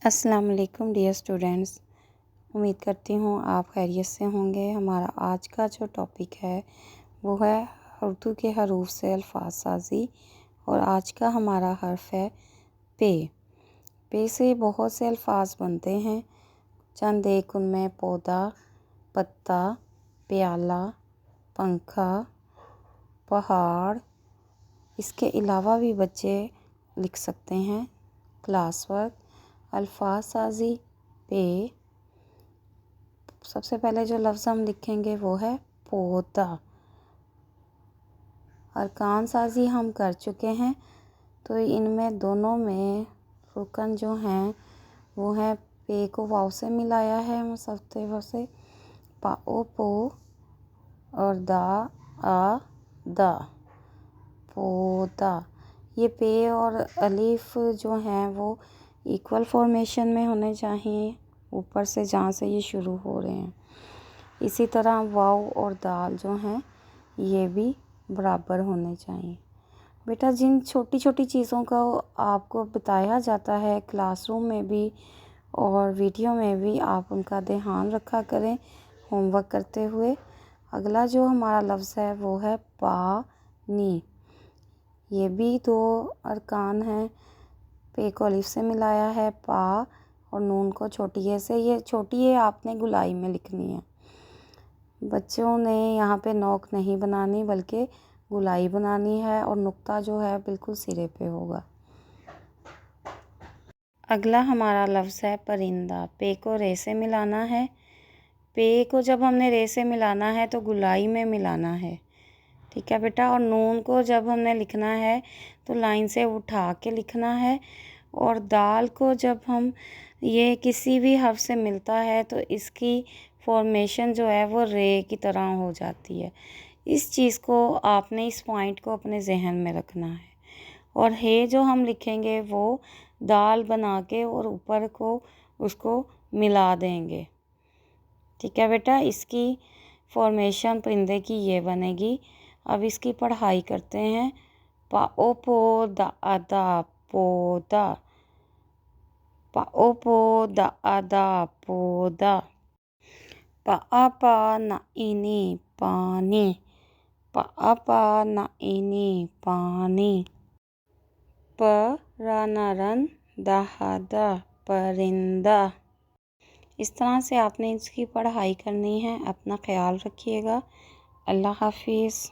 अस्सलाम वालेकुम dear students. उम्मीद करती हूँ आप खैरियत से होंगे। हमारा आज का जो टॉपिक है वो है उर्दू के हरूफ से अल्फाज साजी और आज का हमारा हर्फ है पे। पे से बहुत से अल्फाज बनते हैं। चंद एक उनमें पौधा, पत्ता, प्याला, पंखा, पहाड़। इसके अलावा भी बच्चे लिख सकते हैं क्लास वर्क। अल्फाज साजी पे। सबसे पहले जो लफ्ज़ हम लिखेंगे वो है पौधा। अरकान साजी हम कर चुके हैं, तो इनमें दोनों में रुकन जो हैं वो है पे को वाव से मिलाया है मुसफ़्फ़े से, पा ओ पो और दा आ दा, पौधा। ये पे और अलीफ जो हैं वो इक्वल फॉर्मेशन में होने चाहिए, ऊपर से जहाँ से ये शुरू हो रहे हैं। इसी तरह वाव और दाल जो हैं ये भी बराबर होने चाहिए। बेटा, जिन छोटी छोटी चीज़ों का आपको बताया जाता है क्लासरूम में भी और वीडियो में भी, आप उनका ध्यान रखा करें होमवर्क करते हुए। अगला जो हमारा लफ्ज़ है वो है पानी। ये भी दो अरकान हैं। पे को अलिफ से मिलाया है पा और नून को छोटी ए से। ये छोटी ए आपने गुलाई में लिखनी है। बच्चों ने यहाँ पे नोक नहीं बनानी बल्कि गुलाई बनानी है और नुक्ता जो है बिल्कुल सिरे पे होगा। अगला हमारा लफ्ज़ है परिंदा। पे को रे से मिलाना है। पे को जब हमने रे से मिलाना है तो गुलाई में मिलाना है, ठीक है बेटा। और नून को जब हमने लिखना है तो लाइन से उठा के लिखना है। और दाल को जब हम ये किसी भी हर्फ से मिलता है तो इसकी फॉर्मेशन जो है वो रे की तरह हो जाती है। इस चीज़ को आपने, इस पॉइंट को अपने जहन में रखना है। और हे जो हम लिखेंगे वो दाल बना के और ऊपर को उसको मिला देंगे, ठीक है बेटा। इसकी फॉर्मेशन परिंदे की ये बनेगी। अब इसकी पढ़ाई करते हैं। पा ओ पो दा दा पौधा, पा ओ पो दा दा पौधा, पा आ पा ना इनी पानी, पा आ पा ना इनी पानी, प रा ना रन दा दा परिंदा। इस तरह से आपने इसकी पढ़ाई करनी है। अपना ख्याल रखिएगा। अल्लाह हाफिज़।